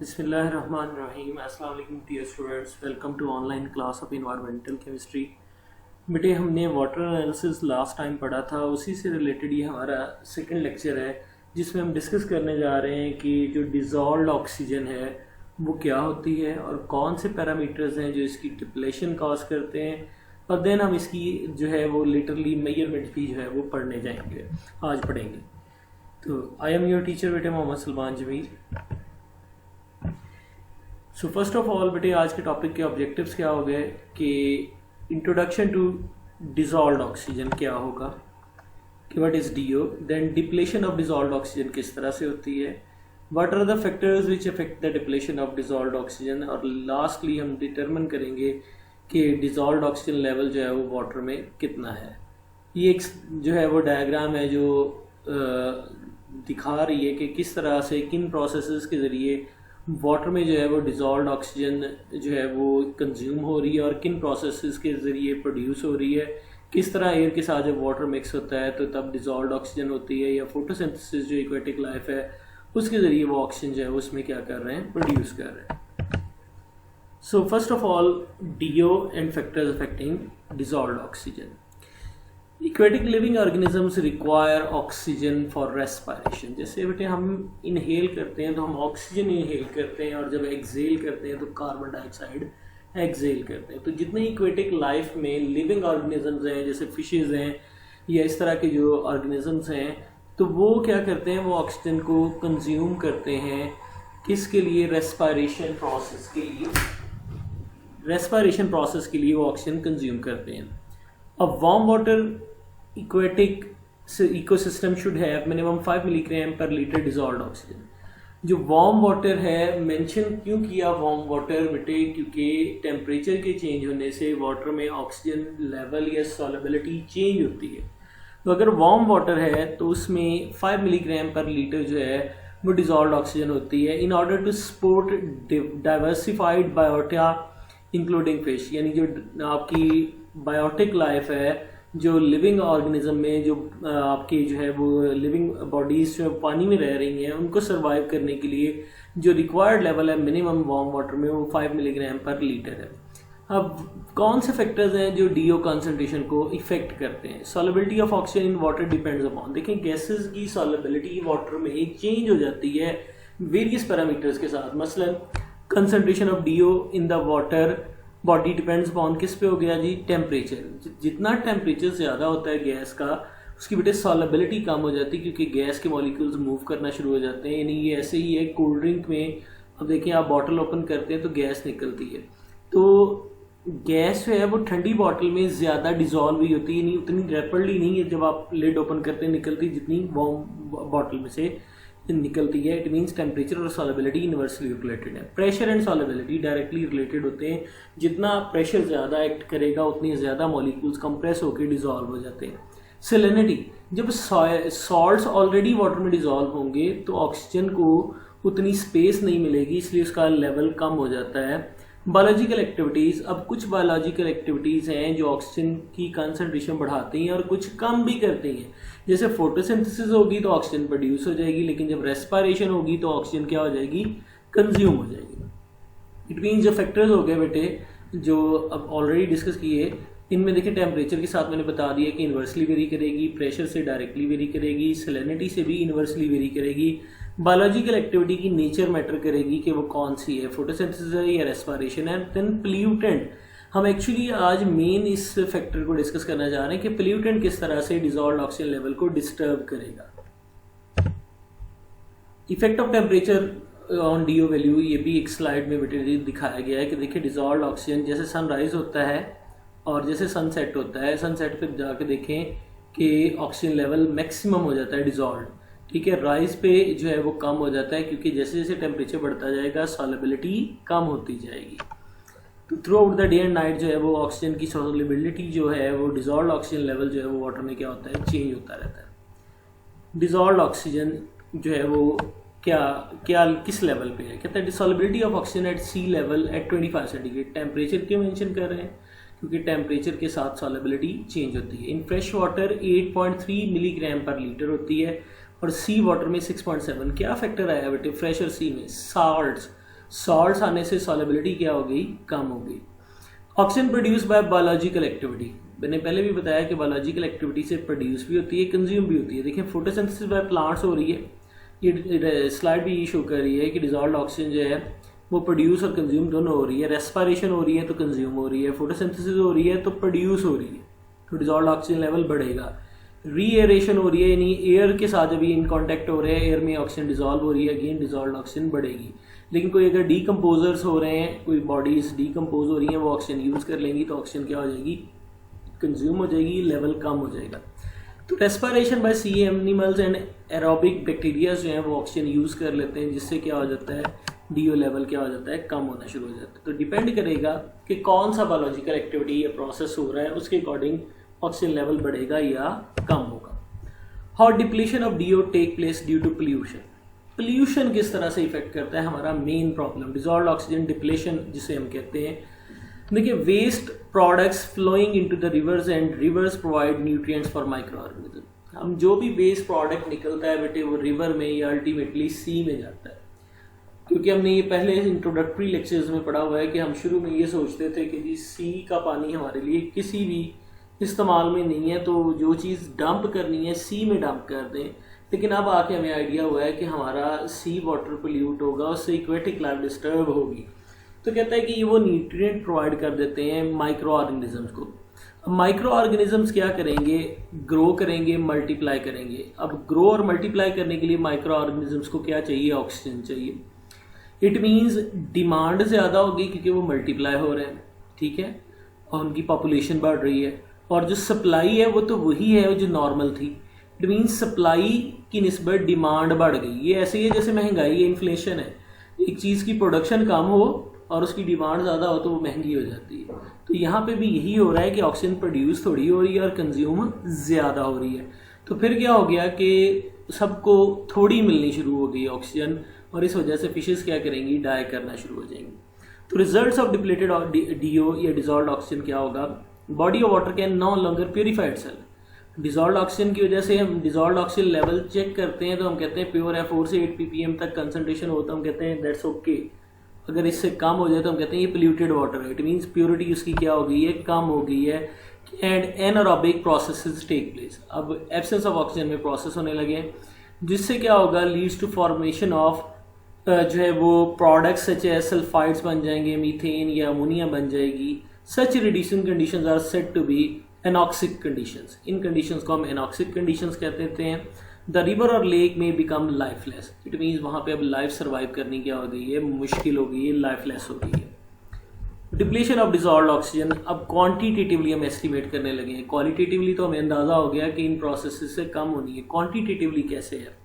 बिस्मिल्लाहिर्रहमानिर्रहीम। अस्सलाम वालेकुम dear students, welcome to online class of environmental chemistry. बेटे, हमने वाटर एनालिसिस लास्ट टाइम पढ़ा था, उसी से रिलेटेड ये हमारा सेकंड लेक्चर है जिसमें हम डिस्कस करने जा रहे हैं कि जो डिज़ोल्व्ड ऑक्सीजन है वो क्या होती है और कौन से पैरामीटर्स हैं जो इसकी डिप्लेशन कॉज करते हैं, और देन हम इसकी जो है वो लिटरली मेजरमेंट भी जो है वो पढ़ने जाएंगे, आज पढ़ेंगे। तो आई एम योर टीचर बेटे मोहम्मद सलमान जमीर। सो फर्स्ट ऑफ ऑल बेटे, आज के टॉपिक के ऑब्जेक्टिव्स क्या हो गए कि इंट्रोडक्शन टू डिज़ोल्व्ड ऑक्सीजन क्या होगा, कि what is DO, then depletion of dissolved oxygen किस तरह से होती है, what are the factors which affect the depletion of dissolved oxygen, और लास्टली हम डिटरमिन करेंगे कि डिज़ोल्व्ड ऑक्सीजन लेवल जो है वो वाटर में कितना है। ये एक जो है वो डायग्राम है जो दिखा रही है कि किस तरह से किन प्रोसेसेस के ज़रिए वाटर में जो है वो डिज़ोल्व्ड ऑक्सीजन जो है वो कंज्यूम हो रही है और किन प्रोसेसेस के ज़रिए प्रोड्यूस हो रही है, किस तरह एयर के साथ जब वाटर मिक्स होता है तो तब डिज़ोल्व्ड ऑक्सीजन होती है, या फोटोसिंथेसिस जो एक्वेटिक लाइफ है उसके ज़रिए वो ऑक्सीजन जो है उसमें क्या कर रहे हैं, प्रोड्यूस कर रहे हैं। So first of all, DO and factors affecting dissolved oxygen. Aquatic living organisms require oxygen for respiration. जैसे बेटे हम इनहेल करते हैं तो हम ऑक्सीजन इनहेल करते हैं, और जब एक्सहेल करते हैं तो कार्बन डाइऑक्साइड एक्सहेल करते हैं। तो जितने इक्वेटिक लाइफ में लिविंग ऑर्गेनिजम्स हैं, जैसे फिशेज हैं या इस तरह के जो ऑर्गेनिजम्स हैं, तो वो क्या करते हैं, वो ऑक्सीजन को कंज्यूम करते हैं। किसके लिए? रेस्पिरेशन प्रोसेस के लिए। रेस्पिरेशन प्रोसेस के लिए वो ऑक्सीजन कंज्यूम करते हैं। अब warm water aquatic ecosystem should have minimum 5 milligram per liter dissolved oxygen। जो वार्म वाटर है, मेंशन क्यों किया वार्म वाटर बेटे? क्योंकि टेम्परेचर के चेंज होने से वाटर में ऑक्सीजन लेवल या सॉलिबिलिटी चेंज होती है। तो अगर वार्म वाटर है तो उसमें 5 मिलीग्राम पर लीटर जो है वो डिज़ोल्व्ड ऑक्सीजन होती है, in order to support diversified biota including fish. यानी जो आपकी बायोटिक लाइफ है, जो लिविंग ऑर्गेनिज्म में जो आपकी जो है वो लिविंग बॉडीज जो पानी में रह रही हैं, उनको सर्वाइव करने के लिए जो रिक्वायर्ड लेवल है मिनिमम वार्म वाटर में वो 5 मिलीग्राम पर लीटर है। अब कौन से फैक्टर्स हैं जो डीओ कॉन्सेंट्रेशन को इफेक्ट करते हैं? Solubility of oxygen in water depends upon. देखें, गैसेस की सॉलिबिलिटी वाटर में चेंज हो जाती है वेरियस पैरामीटर्स के साथ। मसलन concentration of DO in the water body depends upon किस पे हो गया जी? टेम्परेचर। जितना टेम्परेचर ज़्यादा होता है गैस का, उसकी बेटे सॉलिबिलिटी कम हो जाती है, क्योंकि गैस के मॉलिक्यूल्स मूव करना शुरू हो जाते हैं। यानी ये ऐसे ही है कोल्ड ड्रिंक में, अब देखिए आप बॉटल ओपन करते हैं तो गैस निकलती है, तो गैस जो है वो ठंडी बॉटल में ज़्यादा डिजॉल्व हुई होती है, नहीं उतनी रैपिडली नहीं है जब आप लिड ओपन करते हैं निकलती, जितनी वार्म बॉटल में से निकलती है। इट मीन्स टेम्परेचर और सॉलिबिलिटी इनवर्सली रिलेटेड है। Pressure and solubility directly related होते हैं। जितना प्रेशर ज़्यादा एक्ट करेगा उतनी ज़्यादा मॉलिक्यूल्स कंप्रेस होकर डिजॉल्व हो जाते हैं। सैलिनिटी, जब सॉल्ट्स ऑलरेडी वाटर में डिजॉल्व होंगे तो ऑक्सीजन को उतनी स्पेस नहीं मिलेगी, इसलिए उसका लेवल कम हो जाता है। बायोलॉजिकल एक्टिविटीज़, अब कुछ बायोलॉजिकल एक्टिविटीज़ हैं जो ऑक्सीजन की कंसंट्रेशन बढ़ाती हैं और कुछ कम भी करती हैं। जैसे फोटोसिंथेसिस होगी तो ऑक्सीजन प्रोड्यूस हो जाएगी, लेकिन जब रेस्पिरेशन होगी तो ऑक्सीजन क्या हो जाएगी? कंज्यूम हो जाएगी। इट मीन्स जो फैक्टर्स हो गए बेटे जो अब ऑलरेडी डिस्कस किए, इनमें देखिए टेम्परेचर के साथ मैंने बता दिया कि इन्वर्सली वेरी करेगी, प्रेशर से डायरेक्टली वेरी करेगी, सैलिनिटी से भी इन्वर्सली वेरी करेगी, बायोलॉजिकल एक्टिविटी की नेचर मैटर करेगी कि वो कौन सी है, फोटोसिंथेसिस है या रेस्पिरेशन है। देन पोल्यूटेंट, हम एक्चुअली आज मेन इस फैक्टर को डिस्कस करना चाह रहे हैं कि पोल्यूटेंट किस तरह से डिजॉल्व्ड ऑक्सीजन लेवल को डिस्टर्ब करेगा। Effect of temperature on DO value, ये भी एक स्लाइड में बेटे दिखाया गया है कि देखिए डिजॉल्व्ड ऑक्सीजन जैसे सनराइज होता है और जैसे सनसेट होता है, सनसेट पे जाके देखें कि ऑक्सीजन लेवल मैक्सिमम हो जाता है डिजॉल्व, ठीक है। राइज पे जो है वो कम हो जाता है, क्योंकि जैसे जैसे टेम्परेचर बढ़ता जाएगा सॉलिबिलिटी कम होती जाएगी। तो through out the day and night जो है वो ऑक्सीजन की सॉलिबिलिटी जो है वो डिजॉल्व ऑक्सीजन लेवल जो है वो वाटर में क्या होता है? चेंज होता रहता है। डिजॉल्व ऑक्सीजन जो है वो क्या किस लेवल पे है? कहता है solubility of oxygen at sea level at 25 centigrade. Temperature क्यों मेंशन कर रहे हैं? क्योंकि टेम्परेचर के साथ सॉलिबिलिटी चेंज होती है। इन फ्रेश वाटर 8.3 मिलीग्राम पर लीटर होती है और सी वाटर में 6.7। क्या फैक्टर आया बेटे फ्रेश और सी में? साल्ट्स। सॉल्ट्स आने से सॉलेबिलिटी क्या हो गई, कम हो गई। Oxygen produce by biological activity, मैंने पहले भी बताया कि बायोलॉजिकल एक्टिविटी से प्रोड्यूस भी होती है, कंज्यूम भी होती है। देखिए फोटोसिंथेसिस बाय प्लांट्स हो रही है, ये स्लाइड भी ये शो कर रही है कि डिजॉल्व्ड ऑक्सीजन जो है वो प्रोड्यूस और कंज्यूम दोनों हो रही है। रेस्पिरेशन हो रही है तो कंज्यूम हो रही है, फोटोसिंथेसिस हो रही है तो प्रोड्यूस हो रही है, तो डिजॉल्व्ड ऑक्सीजन लेवल बढ़ेगा। रीएरेशन हो रही है, यानी एयर के साथ जब ये इन कॉन्टैक्ट हो रहे हैं, एयर में ऑक्सीजन डिजॉल्व हो रही है, अगेन डिजॉल्व्ड ऑक्सीजन बढ़ेगी। लेकिन कोई अगर डीकम्पोजर्स हो रहे हैं, कोई बॉडीज डीकम्पोज हो रही हैं, वो ऑक्सीजन यूज़ कर लेंगी तो ऑक्सीजन क्या हो जाएगी, कंज्यूम हो जाएगी, लेवल कम हो जाएगा। तो respiration by sea animals and aerobic bacteria जो हैं वो ऑक्सीजन यूज़ कर लेते हैं, जिससे क्या हो जाता है, डीओ लेवल क्या हो जाता है, कम होना शुरू हो जाता है। तो डिपेंड करेगा कि कौन सा बायोलॉजिकल एक्टिविटी या प्रोसेस हो रहा है, उसके अकॉर्डिंग ऑक्सीजन लेवल बढ़ेगा या कम होगा। How depletion of DO take place due to pollution, pollution किस तरह से इफेक्ट करता है हमारा main problem, dissolved oxygen depletion जिसे हम कहते हैं। देखिए waste products flowing into the rivers and rivers provide nutrients for microorganism. हम जो भी वेस्ट प्रोडक्ट निकलता है बेटे वो रिवर में या अल्टीमेटली सी में जाता है, क्योंकि हमने ये पहले इंट्रोडक्टरी लेक्चर्स में पढ़ा हुआ है कि हम शुरू में ये सोचते थे कि जी सी का पानी हमारे लिए किसी भी इस्तेमाल में नहीं है, तो जो चीज़ डंप करनी है सी में डंप कर दें। लेकिन अब आके हमें आइडिया हुआ है कि हमारा सी वाटर पोल्यूट होगा, उससे इक्वेटिक लाइफ डिस्टर्ब होगी। तो कहता है कि ये वो न्यूट्रिएंट प्रोवाइड कर देते हैं माइक्रो ऑर्गेनिजम्स को। अब माइक्रो ऑर्गेनिजम्स क्या करेंगे, ग्रो करेंगे, मल्टीप्लाई करेंगे। अब ग्रो और मल्टीप्लाई करने के लिए माइक्रो ऑर्गेनिजम्स को क्या चाहिए, ऑक्सीजन चाहिए। इट मीन्स डिमांड ज़्यादा होगी क्योंकि वो मल्टीप्लाई हो रहे हैं, ठीक है, और उनकी पॉपुलेशन बढ़ रही है, और जो सप्लाई है वो तो वही है जो नॉर्मल थी। इट मीन्स सप्लाई की निस्बत डिमांड बढ़ गई। ये ऐसे ही है जैसे महंगाई है, इन्फ्लेशन है, एक चीज़ की प्रोडक्शन कम हो और उसकी डिमांड ज़्यादा हो तो वो महंगी हो जाती है। तो यहाँ पे भी यही हो रहा है कि ऑक्सीजन प्रोड्यूस थोड़ी हो रही है और कंज्यूम ज़्यादा हो रही है। तो फिर क्या हो गया कि सबको थोड़ी मिलनी शुरू हो गई ऑक्सीजन, और इस वजह से फिशेस क्या करेंगी, डाई करना शुरू हो जाएंगी। तो रिजल्ट्स ऑफ डिप्लीटेड डीओ या डिजॉल्व्ड ऑक्सीजन क्या होगा, body of water can no longer purify itself. Dissolved oxygen की वजह से हम डिजॉल्व्ड ऑक्सीजन लेवल चेक करते हैं तो हम कहते हैं प्योर है, 4 से 8 ppm तक कंसंट्रेशन होता है, हम कहते हैं दैट्स ओके। अगर इससे कम हो जाए तो हम कहते हैं ये पोल्यूटेड वाटर है, इट मीन्स प्योरिटी उसकी क्या हो गई है, कम हो गई है। And anaerobic processes take place, अब एब्सेंस ऑफ ऑक्सीजन में प्रोसेस होने लगे, जिससे क्या होगा, लीड्स टू फॉर्मेशन ऑफ जो है वो प्रोडक्ट्स सच एज सल्फाइड्स बन जाएंगे, मीथेन या अमोनिया बन जाएगी। Such reducing conditions are said to be anoxic conditions. इन कंडीशंस को हम एनॉक्सिक कंडीशंस कहते हैं। द रिवर और लेक में बिकम लाइफलेस, इट मीन्स वहाँ पे अब लाइफ सर्वाइव करनी क्या हो गई है, मुश्किल हो गई है, लाइफलेस हो गई है। डिप्लीशन ऑफ डिजॉल्व्ड ऑक्सीजन, अब क्वांटिटेटिवली हम एस्टिमेट करने लगे हैं। क्वालिटेटिवली तो हमें अंदाजा हो गया कि इन प्रोसेसेस से कम होनी है, क्वांटिटेटिवली कैसे है।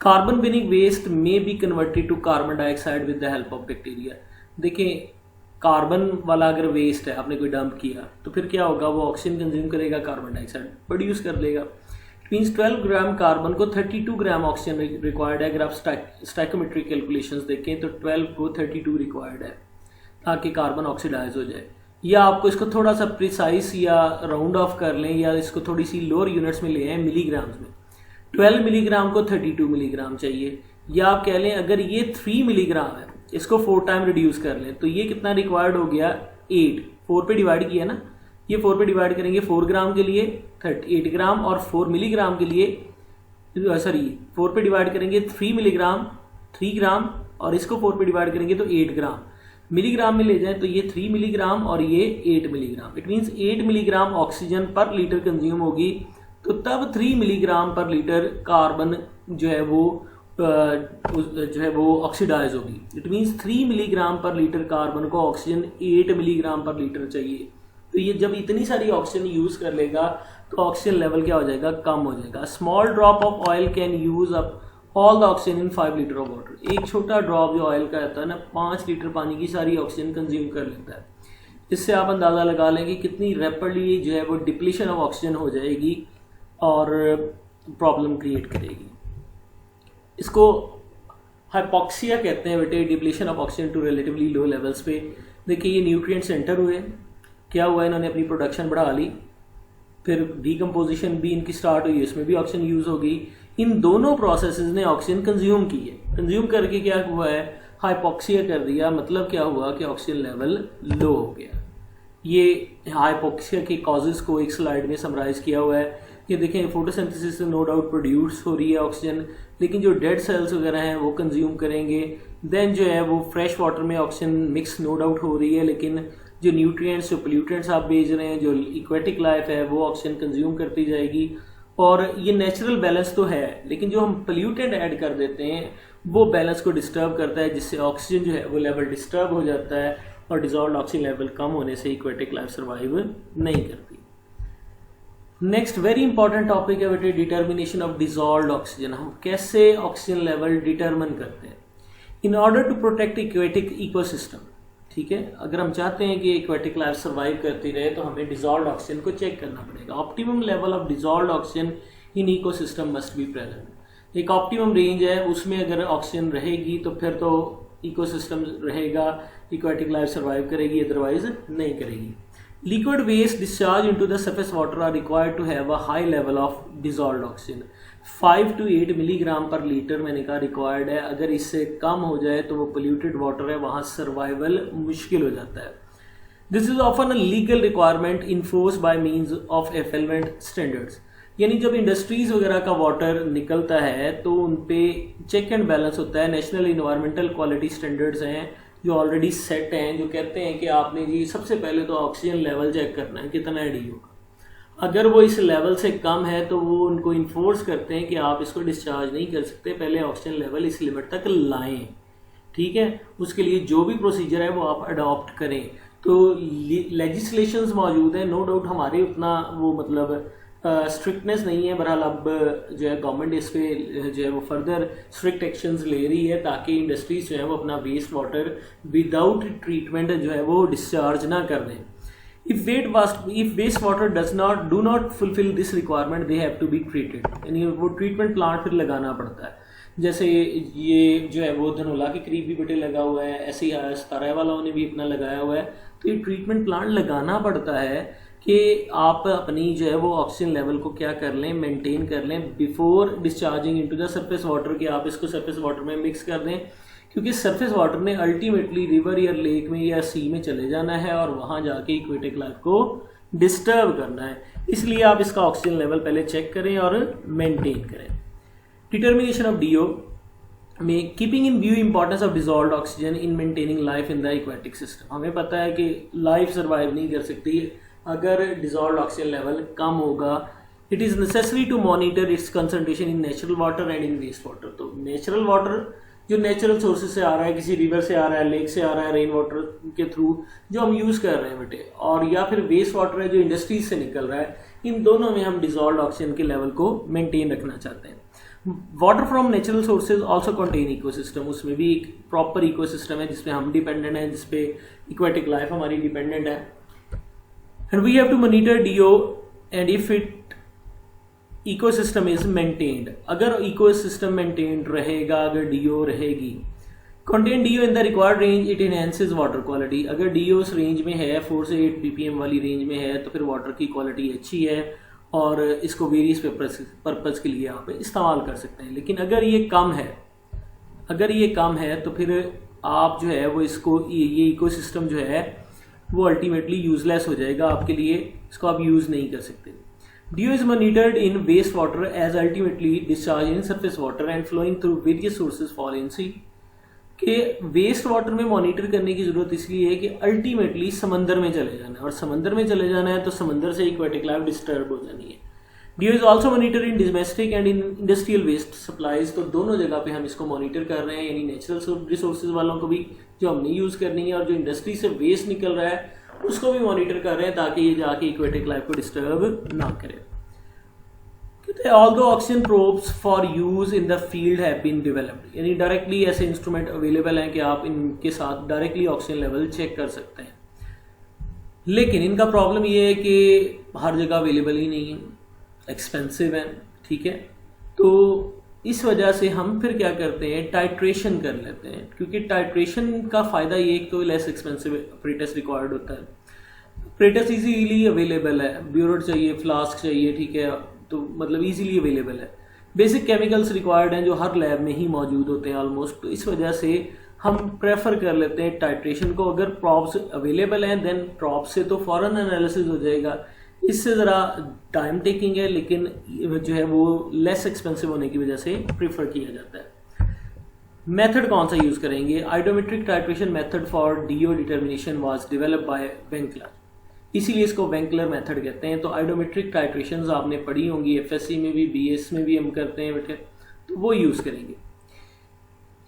Carbon bearing waste may be converted to carbon dioxide with the help of bacteria. देखिए कार्बन वाला अगर वेस्ट है, आपने कोई डंप किया तो फिर क्या होगा, वो ऑक्सीजन कंज्यूम करेगा, कार्बन डाइऑक्साइड प्रोड्यूस कर लेगा। इट मीन्स 12 ग्राम कार्बन को 32 ग्राम ऑक्सीजन रिक्वायर्ड है। अगर आप स्टैइकोमेट्रिक कैलकुलेशंस देखें तो 12 को 32 रिक्वायर्ड है ताकि कार्बन ऑक्सीडाइज हो जाए। या आपको इसको थोड़ा सा प्रिसाइज या राउंड ऑफ कर लें, या इसको थोड़ी सी लोअर यूनिट्स में ले आए, मिलीग्राम्स में। 12 मिलीग्राम को 32 मिलीग्राम चाहिए। या आप कह लें अगर ये 3 मिलीग्राम है, इसको 4 टाइम रिड्यूस कर लें तो ये कितना रिक्वायर्ड हो गया, 8। 4 पे डिवाइड किया ना, ये 4 पे डिवाइड करेंगे 4 ग्राम के लिए 8 ग्राम, और 4 मिलीग्राम के लिए 4 पे डिवाइड करेंगे 3 मिलीग्राम 3 ग्राम, और इसको 4 पे डिवाइड करेंगे तो 8 ग्राम। मिलीग्राम में ले जाएं तो ये 3 मिलीग्राम और ये 8 milligram. It means 8 milligram oxygen पर लीटर कंज्यूम होगी, तो तब 3 मिलीग्राम पर लीटर कार्बन जो है वो ऑक्सीडाइज होगी। इट मीन्स 3 मिलीग्राम पर लीटर कार्बन को ऑक्सीजन 8 मिलीग्राम पर लीटर चाहिए। तो ये जब इतनी सारी ऑक्सीजन यूज कर लेगा तो ऑक्सीजन लेवल क्या हो जाएगा, कम हो जाएगा। Small drop of oil can use up all the oxygen in 5 litre of water. एक छोटा ड्रॉप जो ऑयल का रहता है ना, 5 लीटर पानी की सारी ऑक्सीजन कंज्यूम कर लेता है। इससे आप अंदाजा लगा लेंगे कितनी रैपिडली जो है वो डिप्लीशन ऑफ ऑक्सीजन हो जाएगी और प्रॉब्लम क्रिएट करेगी। इसको हाइपोक्सिया कहते हैं बेटे, depletion of oxygen to relatively low levels पे। देखिए ये न्यूट्रिएंट सेंटर हुए, क्या हुआ, इन्होंने अपनी प्रोडक्शन बढ़ा ली, फिर डीकम्पोजिशन भी इनकी स्टार्ट हुई, इसमें भी ऑक्सीजन यूज हो गई। इन दोनों प्रोसेसेस ने ऑक्सीजन कंज्यूम की है। कंज्यूम करके क्या हुआ है, हाइपोक्सिया कर दिया, मतलब क्या हुआ कि ऑक्सीजन लेवल लो हो गया। ये हाइपोक्सिया के कॉजेज़ को एक स्लाइड में समराइज किया हुआ है। ये देखें, फोटोसिंथेसिस से नो डाउट प्रोड्यूस हो रही है ऑक्सीजन, लेकिन जो डेड सेल्स वगैरह हैं वो कंज्यूम करेंगे। देन जो है वो फ्रेश वाटर में ऑक्सीजन मिक्स नो डाउट हो रही है, लेकिन जो न्यूट्रिएंट्स, जो पोल्यूटेंट्स आप भेज रहे हैं, जो इक्वेटिक लाइफ है वो ऑक्सीजन कंज्यूम करती जाएगी। और ये नेचुरल बैलेंस तो है, लेकिन जो हम पोल्यूटेंट ऐड कर देते हैं वो बैलेंस को डिस्टर्ब करता है, जिससे ऑक्सीजन जो है वो लेवल डिस्टर्ब हो जाता है और डिजॉल्व ऑक्सीजन लेवल कम होने से इक्वेटिक लाइफ सर्वाइव नहीं करती। नेक्स्ट वेरी इंपॉर्टेंट टॉपिक है बेटे, डिटर्मिनेशन ऑफ डिजॉल्व ऑक्सीजन। हम कैसे ऑक्सीजन लेवल डिटर्मिन करते हैं in order to protect aquatic ecosystem. ठीक है, अगर हम चाहते हैं कि इक्वेटिक लाइफ सर्वाइव करती रहे तो हमें डिजॉल्व ऑक्सीजन को चेक करना पड़ेगा। Optimum level of dissolve oxygen in ecosystem must be present. एक ऑप्टिमम रेंज है, उसमें अगर ऑक्सीजन रहेगी तो फिर तो इकोसिस्टम रहेगा, इक्वेटिक लाइफ सर्वाइव करेगी, अदरवाइज नहीं करेगी। Liquid waste discharged into the surface water are required to have a high level of dissolved oxygen. 5 to 8 milligram पर लीटर मैंने कहा रिक्वायर्ड है। अगर इससे कम हो जाए तो वो पोल्यूटेड वाटर है, वहाँ सर्वाइवल मुश्किल हो जाता है। This is often a legal requirement enforce by means of effluent standards. यानी जब इंडस्ट्रीज वगैरह का वाटर निकलता है तो उन पे चेक एंड बैलेंस होता है। नेशनल इन्वायरमेंटल क्वालिटी स्टैंडर्ड्स हैं जो ऑलरेडी सेट हैं, जो कहते हैं कि आपने जी सबसे पहले तो ऑक्सीजन लेवल चेक करना है कितना है DO का। अगर वो इस लेवल से कम है तो वो उनको इन्फोर्स करते हैं कि आप इसको डिस्चार्ज नहीं कर सकते, पहले ऑक्सीजन लेवल इस लिमिट तक लाएं। ठीक है, उसके लिए जो भी प्रोसीजर है वो आप अडॉप्ट करें। तो लेजिस्लेशंस मौजूद हैं, नो डाउट हमारे उतना वो मतलब स्ट्रिक्टनेस नहीं है। बहरहाल अब जो है गवर्नमेंट इस पे जो है वो फर्दर स्ट्रिक्ट एक्शंस ले रही है ताकि इंडस्ट्रीज जो है वो अपना वेस्ट वाटर विदाउट ट्रीटमेंट जो है वो डिस्चार्ज ना कर दें। If waste water do not fulfil this requirement they have to be treated, यानी वो ट्रीटमेंट प्लांट फिर लगाना पड़ता है। जैसे ये जो है वो धनोला के करीब भी बेटे लगा हुआ है, ऐसे ही सतारा वालों ने भी अपना लगाया हुआ है। तो ये ट्रीटमेंट प्लांट लगाना पड़ता है कि आप अपनी जो है वो ऑक्सीजन लेवल को क्या कर लें, मेंटेन कर लें before discharging into the surface water, कि आप इसको सरफेस वाटर में मिक्स कर दें, क्योंकि सरफेस वाटर ने अल्टीमेटली रिवर या लेक में या सी में चले जाना है और वहाँ जाके इक्वेटिक लाइफ को डिस्टर्ब करना है। इसलिए आप इसका ऑक्सीजन लेवल पहले चेक करें और मेंटेन करें। डिटर्मिनेशन ऑफ DO में keeping in view importance of dissolved oxygen in maintaining life in the aquatic system. हमें पता है कि लाइफ सर्वाइव नहीं कर सकती अगर डिजॉल्व्ड ऑक्सीजन लेवल कम होगा। It is necessary to monitor its concentration in natural water and in waste water. तो नेचुरल वाटर जो नेचुरल सोर्सेज से आ रहा है, किसी रिवर से आ रहा है, लेक से आ रहा है, रेन वाटर के थ्रू जो हम यूज़ कर रहे हैं बेटे, और या फिर वेस्ट वाटर है जो इंडस्ट्रीज से निकल रहा है, इन दोनों में हम डिजॉल्व्ड ऑक्सीजन के लेवल को मेंटेन रखना चाहते हैं। Water from natural sources also contain ecosystem, उसमें भी एक प्रॉपर इकोसिस्टम है जिसपे हम डिपेंडेंट हैं, जिसपे इक्वेटिक लाइफ हमारी डिपेंडेंट है। And we have to monitor DO and if it ecosystem is maintained. अगर ecosystem maintained रहेगा, अगर DO रहेगी, contain DO in the required range, it enhances water quality. अगर DO उस रेंज में है 4 से 8 ppm वाली रेंज में है तो फिर वाटर की क्वालिटी अच्छी है और इसको वेरियस पर्पज़ के लिए आप इस्तेमाल कर सकते हैं। लेकिन अगर ये कम है तो फिर आप जो है वो इसको ये इकोसिस्टम जो है वो अल्टीमेटली यूजलेस हो जाएगा आपके लिए, इसको आप यूज़ नहीं कर सकते। DO is monitored in waste water as ultimately discharge in surface water and flowing through various sources fall in sea. के वेस्ट वाटर में मॉनिटर करने की जरूरत इसलिए है कि अल्टीमेटली समंदर में चले जाना है, और समंदर में चले जाना है तो समंदर से इक्वेटिक लाइफ डिस्टर्ब हो जानी है। DO is also monitor in domestic and in industrial waste supplies. तो दोनों जगह पे हम इसको मॉनिटर कर रहे हैं, यानी नेचुरल रिसोर्सेज वालों को भी जो हमने यूज़ करनी है और जो इंडस्ट्री से वेस्ट निकल रहा है उसको भी मॉनिटर कर रहे हैं ताकि ये जाके इक्वेटिक लाइफ को डिस्टर्ब ना करे। Although oxygen probes for use in the field have been developed, यानी डायरेक्टली ऐसे इंस्ट्रूमेंट अवेलेबल हैं कि आप इनके साथ डायरेक्टली ऑक्सीजन लेवल चेक कर सकते हैं, लेकिन इनका प्रॉब्लम ये है कि हर जगह अवेलेबल ही नहीं है, एक्सपेंसिव है। ठीक है, तो इस वजह से हम फिर क्या करते हैं, टाइट्रेशन कर लेते हैं, क्योंकि टाइट्रेशन का फ़ायदा ये एक तो लेस एक्सपेंसिव अपरेटस रिक्वायर्ड होता है, अपरेटस इजीली अवेलेबल है, ब्यूरेट चाहिए, फ्लास्क चाहिए, ठीक है, तो मतलब इजीली अवेलेबल है। बेसिक केमिकल्स रिक्वायर्ड हैं जो हर लैब में ही मौजूद होते हैं ऑलमोस्ट, तो इस वजह से हम प्रेफर कर लेते हैं टाइट्रेशन को। अगर प्रॉप्स अवेलेबल हैं देन प्रॉप से तो फ़ौरन एनालिसिस हो जाएगा। इससे ज़रा टाइम टेकिंग है, लेकिन जो है वो लेस एक्सपेंसिव होने की वजह से प्रेफर किया जाता है। मेथड कौन सा यूज़ करेंगे? Iodometric titration method for DO determination was developed by Winkler, इसीलिए इसको वेंकलर मेथड कहते हैं। तो आइडोमेट्रिक टाइट्रेशंस आपने पढ़ी होंगी, एफएससी में भी, बीएस में भी हम करते हैं बेटे, तो वो यूज़ करेंगे।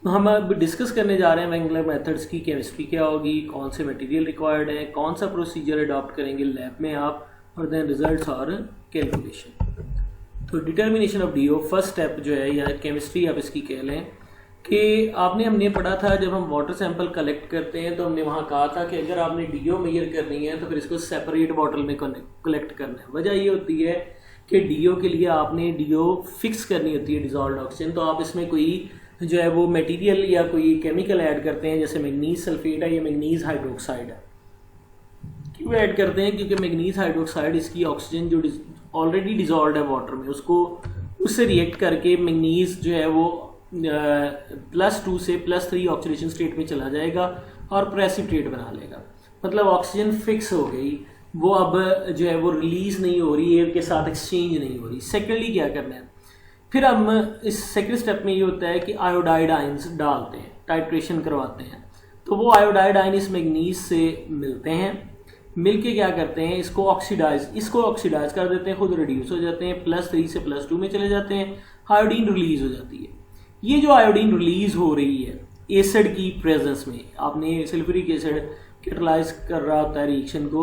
हम अब डिस्कस करने जा रहे हैं वेंकलर मेथड्स की केमिस्ट्री क्या होगी, कौन से मटेरियल रिक्वायर्ड है, कौन सा प्रोसीजर अडॉप्ट करेंगे लैब में आप, और देन रिजल्ट्स और कैलकुलेशन। तो determination of DO first step जो है, या केमिस्ट्री आप इसकी कह लें, कि हमने पढ़ा था जब हम वाटर सैंपल कलेक्ट करते हैं तो हमने वहाँ कहा था कि अगर आपने डीओ मेजर करनी है तो फिर इसको सेपरेट बॉटल में कलेक्ट करना है। वजह ये होती है कि डीओ के लिए आपने डीओ फिक्स करनी होती है डिजॉल्व्ड ऑक्सीजन। तो आप इसमें कोई जो है वो मटेरियल या कोई केमिकल ऐड करते हैं, जैसे मैग्नीज सल्फेट है या मैग्नीज हाइड्रोक्साइड है। क्यों ऐड करते हैं? क्योंकि मैग्नीज हाइड्रोक्साइड इसकी ऑक्सीजन जो ऑलरेडी डिजॉल्व्ड है वाटर में, उससे रिएक्ट करके मैग्नीज जो है वो +2 से +3 ऑक्सीडेशन स्टेट में चला जाएगा और प्रेसिपिटेट बना लेगा। मतलब ऑक्सीजन फिक्स हो गई, वो अब जो है वो रिलीज नहीं हो रही, एयर के साथ एक्सचेंज नहीं हो रही। सेकेंडली क्या करना है, फिर हम इस सेकेंड स्टेप में ये होता है कि आयोडाइड आयंस डालते हैं, टाइट्रेशन करवाते हैं। तो वो आयोडाइड आयन इस मैग्नीज से मिलते हैं, मिलके क्या करते हैं, इसको ऑक्सीडाइज कर देते हैं, खुद रिड्यूस हो जाते हैं, +3 से +2 में चले जाते हैं, आयोडीन रिलीज हो जाती है। ये जो आयोडीन रिलीज हो रही है एसिड की प्रेजेंस में, आपने सल्फ्यूरिक एसिड कैटलाइज कर रहा होता है रिएक्शन को,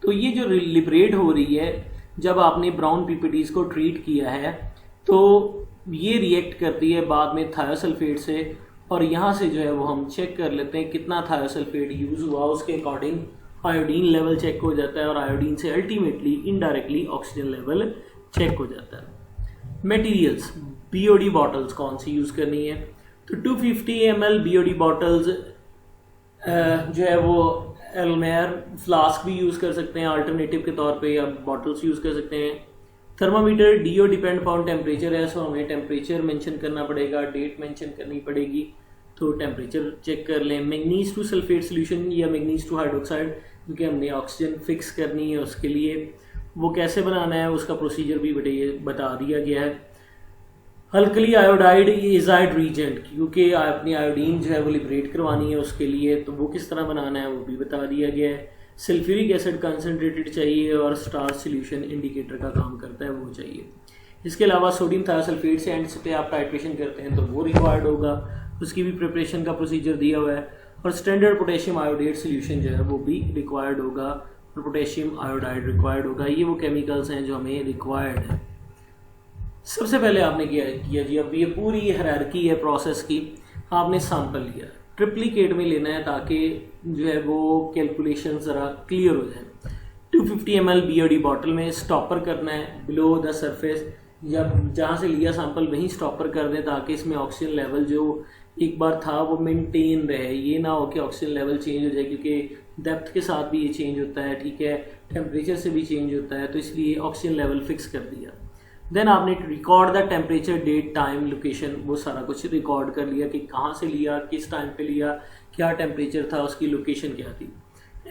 तो ये जो लिबरेट हो रही है जब आपने ब्राउन पीपीटीज को ट्रीट किया है, तो ये रिएक्ट करती है बाद में थायोसल्फेट से, और यहाँ से जो है वो हम चेक कर लेते हैं कितना थायोसल्फेट यूज हुआ, उसके अकॉर्डिंग आयोडीन लेवल चेक हो जाता है, और आयोडीन से ultimately indirectly oxygen level check हो जाता है। मटेरियल्स, बीओडी बॉटल्स कौन सी यूज़ करनी है? तो 250 ml बीओडी बॉटल्स जो है वो एलमेयर फ्लास्क भी यूज़ कर सकते हैं अल्टरनेटिव के तौर पे, या बॉटल्स यूज़ कर सकते हैं। Thermometer, DO depend upon temperature है, सो हमें टेम्परेचर मेंशन करना पड़ेगा, डेट मेंशन करनी पड़ेगी, तो टेम्परेचर चेक कर लें। मैग्नीज टू सल्फेट सोल्यूशन या मैग्नीज टू हाइड्रोक्साइड, क्योंकि हमने ऑक्सीजन फिक्स करनी है, उसके लिए वो कैसे बनाना है उसका प्रोसीजर भी बता दिया गया है। अल्कली आयोडाइड इजाइड रीजेंट, क्योंकि अपनी आयोडीन जो है वो लिबरेट करवानी है उसके लिए, तो वो किस तरह बनाना है वो भी बता दिया गया है। सल्फ्यूरिक एसिड कंसनट्रेटेड चाहिए, और स्टार सोल्यूशन इंडिकेटर का काम करता है वो चाहिए। इसके अलावा सोडियम थायोसल्फेट से एंड पे आप टाइट्रेशन करते हैं तो वो रिक्वायर्ड होगा, उसकी भी प्रिपरेशन का प्रोसीजर दिया हुआ है। और स्टैंडर्ड पोटेशियम आयोडेट सोल्यूशन जो है वो भी रिक्वायर्ड होगा, और पोटेशियम आयोडाइड रिक्वायर्ड होगा। ये वो केमिकल्स हैं जो हमें रिक्वायर्ड है। सबसे पहले आपने क्या किया जी, अब ये पूरी हायरार्की है प्रोसेस की, आपने सैंपल लिया, ट्रिप्लिकेट में लेना है ताकि जो है वो कैलकुलेशन ज़रा क्लियर हो जाए। 250 ml बीओडी बॉटल में स्टॉपर करना है बिलो द सरफेस, या जहाँ से लिया सैंपल वहीं स्टॉपर कर दें ताकि इसमें ऑक्सीजन लेवल जो एक बार था वो मेंटेन रहे। ये ना हो कि ऑक्सीजन लेवल चेंज हो जाए, क्योंकि डेप्थ के साथ भी ये चेंज होता है, ठीक है, टेम्परेचर से भी चेंज होता है, तो इसलिए ऑक्सीजन लेवल फिक्स कर दिया। देन आपने record the temperature, date, time, location, वो सारा कुछ रिकॉर्ड कर लिया कि कहाँ से लिया, किस टाइम पे लिया, क्या टेम्परेचर था, उसकी लोकेशन क्या थी।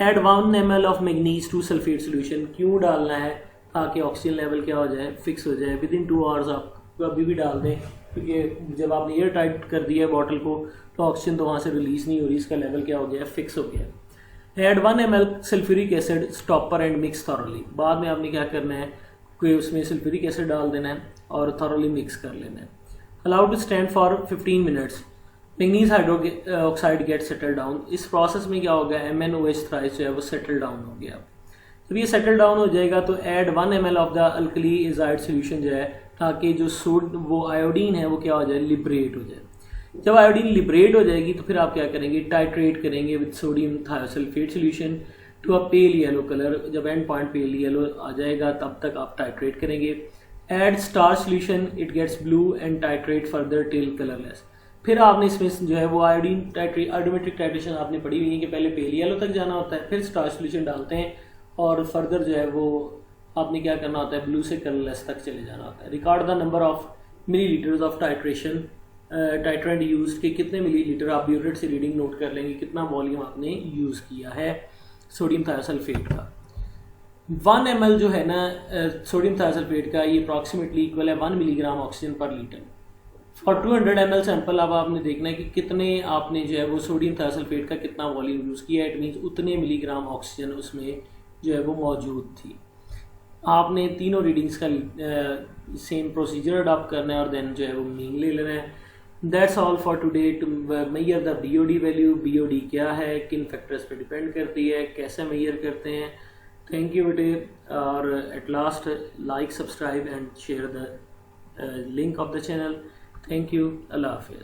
Add 1 ml of manganese two sulphate solution, क्यों डालना है? ताकि ऑक्सीजन लेवल क्या हो जाए, फिक्स हो जाए। विदिन 2 आवर्स आप अभी भी डाल दें, क्योंकि जब आपने एयर टाइट कर दिया है बॉटल को तो ऑक्सीजन तो वहाँ से रिलीज नहीं हो रही, इसका लेवल क्या हो गया, फिक्स हो गया। Add 1 ml sulphuric acid, stopper and mix thoroughly, बाद में आपने क्या करना है कि उसमें सल्फ्यूरिक एसिड डाल देना है और थॉरली मिक्स कर लेना है। Allowed to stand for 15 minutes, manganese hydroxide get settle down. इस प्रोसेस में क्या होगा, MnOH थ्राइस जो है वो सेटल डाउन हो गया। जब ये सेटल डाउन हो जाएगा तो add 1 ml of the alkali azide solution जो है, ताकि जो वो आयोडीन है वो क्या हो जाए, लिबरेट हो जाए। जब आयोडीन लिबरेट हो जाएगी तो फिर आप क्या करेंगे, टाइट्रेट करेंगे with sodium thiosulphate solution to a pale yellow colour. जब एंड पॉइंट पेल येलो आ जाएगा तब तक आप टाइट्रेट करेंगे। Add starch solution, it gets blue and titrate further till colourless. फिर आपने इसमें जो है वो आयोडोमेट्रिक टाइट्रेशन आपने पढ़ी हुई है कि पहले पेल येलो तक जाना होता है, फिर स्टार सोल्यूशन डालते हैं और फर्दर जो है वो आपने क्या करना होता है, ब्लू से कलरलेस तक चले जाना होता है। Record the number of millilitres of titration titrant use के कितने मिलीलीटर आप ब्यूरेट से रीडिंग नोट कर लेंगे कितना वॉल्यूम आपने यूज़ किया है सोडियम थायोसल्फेट का। 1 ml जो है ना सोडियम थायोसल्फेट का ये अप्रॉक्सीमेटली इक्वल है 1 मिलीग्राम ऑक्सीजन पर लीटर। फॉर 200 ml सैंपल अब आपने देखना है कि कितने आपने जो है वो सोडियम थायोसल्फेट का कितना वॉल्यूम यूज़ किया है। इट मीन्स उतने मिलीग्राम ऑक्सीजन उसमें जो है वो मौजूद थी। आपने तीनों रीडिंग्स का सेम प्रोसीजर अडॉप्ट करना है और देन जो है वो मीन ले लेना है। That's all for today. To measure the BOD value, BOD क्या है, किन फैक्टर्स पे डिपेंड करती है, कैसे मेजर करते हैं। थैंक यू बेटे। और at last like, subscribe and share the link of the channel. Thank you. अल्लाह हाफिज़।